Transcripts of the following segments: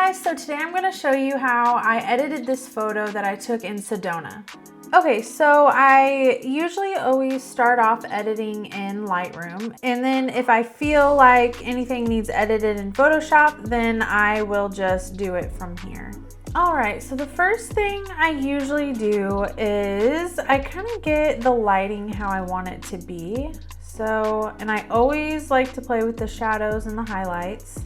guys, so today I'm going to show you how I edited this photo that I took in Sedona. Okay, so I usually always start off editing in Lightroom, and then if I feel like anything needs edited in Photoshop, then I will just do it from here. Alright, so the first thing I usually do is I kind of get the lighting how I want it to be. So, and I always like to play with the shadows and the highlights.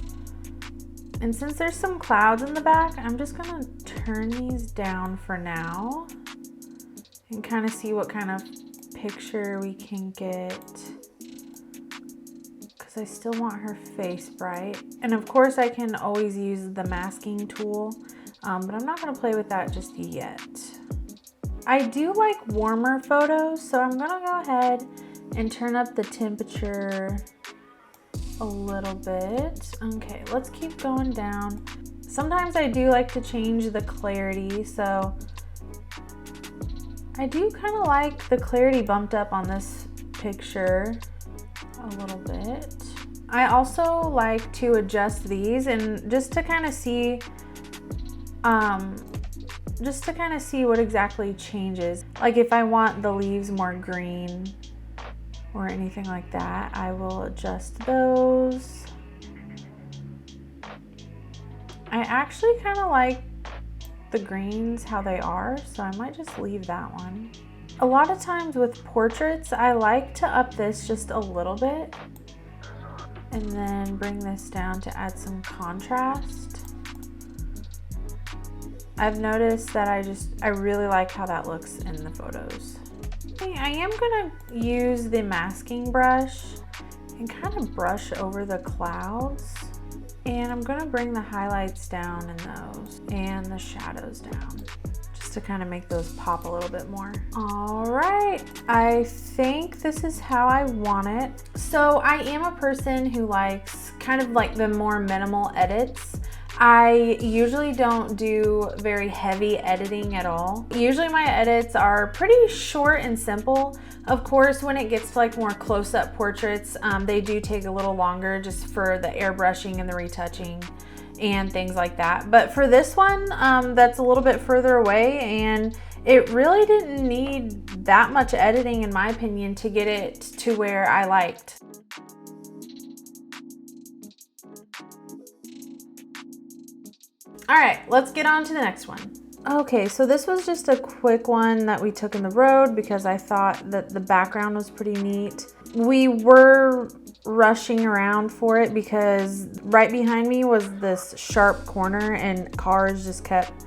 And since there's some clouds in the back, I'm just gonna turn these down for now and kind of see what kind of picture we can get, because I still want her face bright. And of course I can always use the masking tool, but I'm not gonna play with that just yet. I do like warmer photos, so I'm gonna go ahead and turn up the temperature a little bit. Okay, let's keep going down. Sometimes I do like to change the clarity, so I do kind of like the clarity bumped up on this picture a little bit. I also like to adjust these and just to kind of see what exactly changes. Like if I want the leaves more green or anything like that, I will adjust those. I actually kind of like the greens how they are, so I might just leave that one. A lot of times with portraits, I like to up this just a little bit and then bring this down to add some contrast. I've noticed that I really like how that looks in the photos. I am gonna use the masking brush and kind of brush over the clouds. And I'm gonna bring the highlights down in those and the shadows down, just to kind of make those pop a little bit more. All right, I think this is how I want it. So I am a person who likes kind of like the more minimal edits. I usually don't do very heavy editing at all. Usually my edits are pretty short and simple. Of course, when it gets to like more close-up portraits, they do take a little longer just for the airbrushing and the retouching and things like that. But for this one, that's a little bit further away, and it really didn't need that much editing, in my opinion, to get it to where I liked. All right, let's get on to the next one. Okay, so this was just a quick one that we took in the road because I thought that the background was pretty neat. We were rushing around for it because right behind me was this sharp corner and cars just kept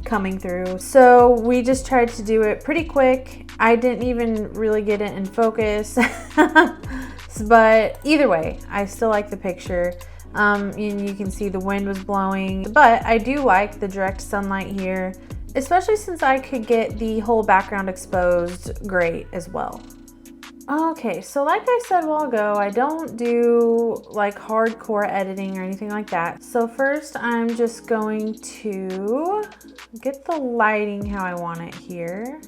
coming through. So we just tried to do it pretty quick. I didn't even really get it in focus, but either way, I still like the picture. And you can see the wind was blowing, but I do like the direct sunlight here, especially since I could get the whole background exposed great as well. Okay, so like I said a while ago, I don't do like hardcore editing or anything like that. So first I'm just going to get the lighting how I want it here.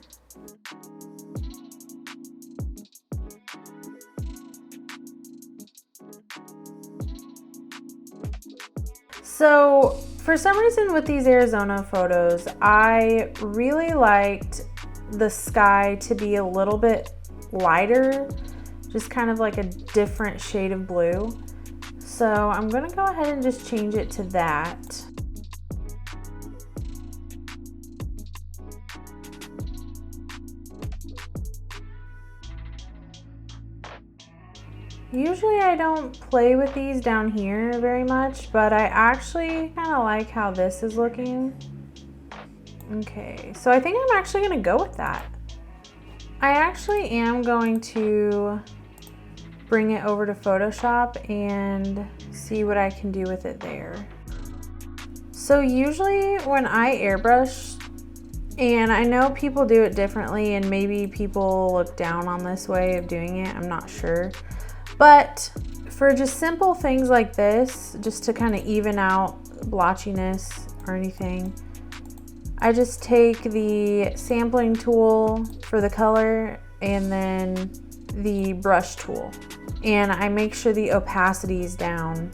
So for some reason with these Arizona photos, I really liked the sky to be a little bit lighter, just kind of like a different shade of blue. So I'm gonna go ahead and just change it to that. Usually I don't play with these down here very much, but I actually kind of like how this is looking. Okay, so I think I'm actually gonna go with that. I actually am going to bring it over to Photoshop and see what I can do with it there. So usually when I airbrush, and I know people do it differently and maybe people look down on this way of doing it, I'm not sure. But for just simple things like this, just to kind of even out blotchiness or anything, I just take the sampling tool for the color and then the brush tool. And I make sure the opacity is down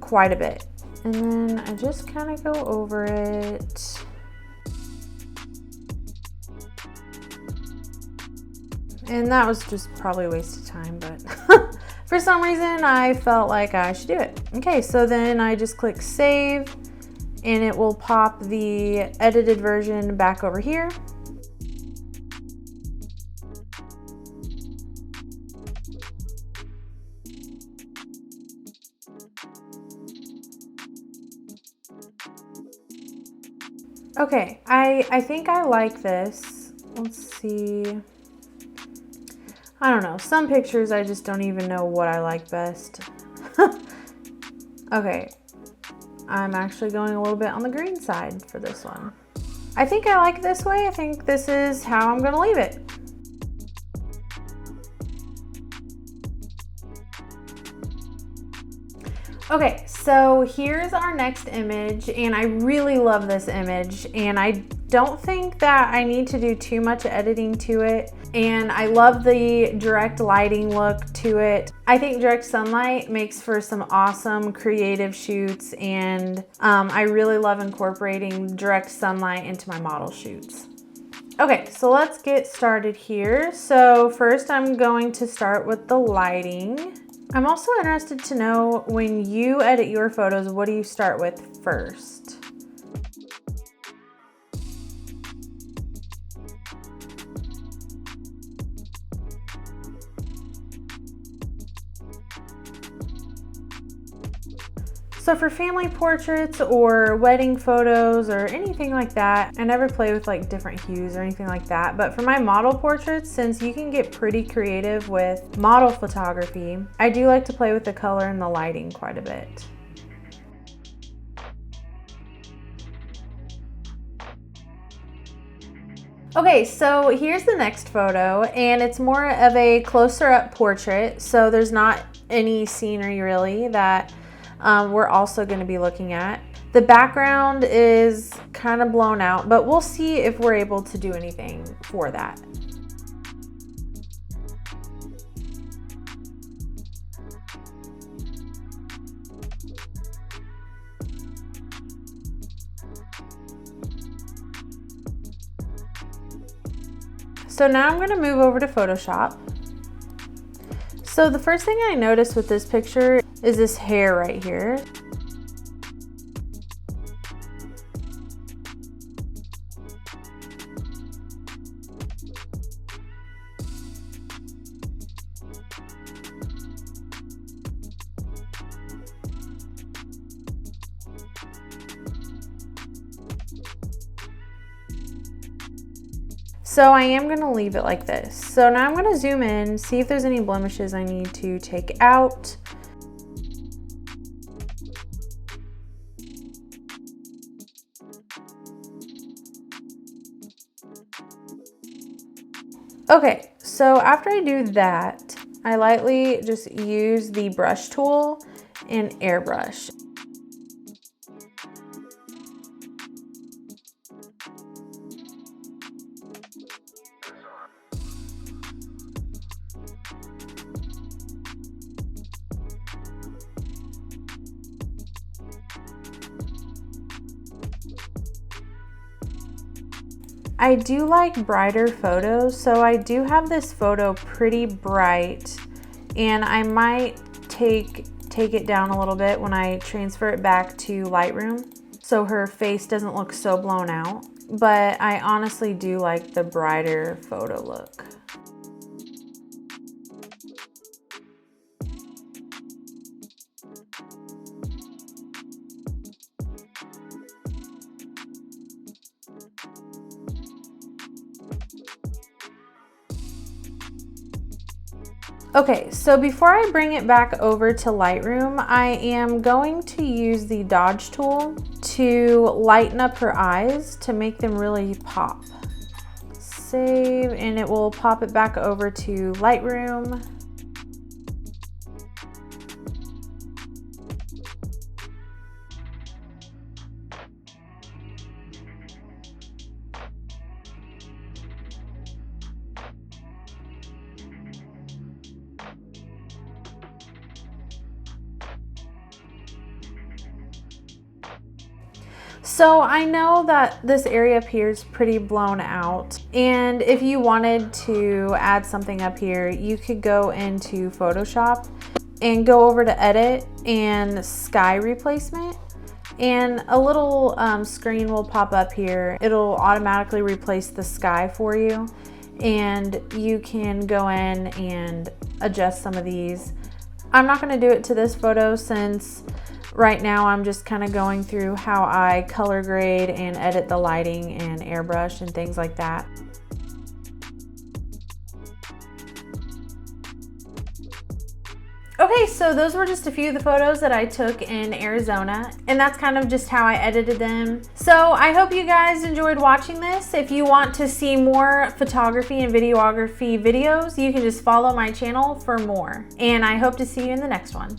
quite a bit. And then I just kind of go over it. And that was just probably a waste of time, but for some reason I felt like I should do it. Okay, so then I just click save and it will pop the edited version back over here. Okay, I think I like this. Let's see. I don't know. Some pictures I just don't even know what I like best. Okay, I'm actually going a little bit on the green side for this one. I think I like this way. I think this is how I'm gonna leave it. Okay, so here's our next image, and I really love this image, and I don't think that I need to do too much editing to it, and I love the direct lighting look to it. I think direct sunlight makes for some awesome creative shoots, and I really love incorporating direct sunlight into my model shoots. Okay, so let's get started here. So first I'm going to start with the lighting. I'm also interested to know, when you edit your photos, what do you start with first? So for family portraits or wedding photos or anything like that, I never play with like different hues or anything like that. But for my model portraits, since you can get pretty creative with model photography, I do like to play with the color and the lighting quite a bit. Okay, so here's the next photo, and it's more of a closer up portrait. So there's not any scenery really that we're also going to be looking at. The background is kind of blown out, but we'll see if we're able to do anything for that. So now I'm going to move over to Photoshop. So the first thing I noticed with this picture is this hair right here. So I am going to leave it like this. So now I'm going to zoom in, see if there's any blemishes I need to take out. Okay, so after I do that, I lightly just use the brush tool and airbrush. I do like brighter photos, so I do have this photo pretty bright, and I might take it down a little bit when I transfer it back to Lightroom so her face doesn't look so blown out. But I honestly do like the brighter photo look. Okay, so before I bring it back over to Lightroom, I am going to use the dodge tool to lighten up her eyes to make them really pop. Save, and it will pop it back over to Lightroom. So I know that this area appears pretty blown out, and if you wanted to add something up here, you could go into Photoshop and go over to edit and sky replacement, and a little screen will pop up here. It'll automatically replace the sky for you, and you can go in and adjust some of these. I'm not going to do it to this photo since right now I'm just kind of going through how I color grade and edit the lighting and airbrush and things like that. Okay, so those were just a few of the photos that I took in Arizona, and that's kind of just how I edited them. So I hope you guys enjoyed watching this. If you want to see more photography and videography videos, you can just follow my channel for more. And I hope to see you in the next one.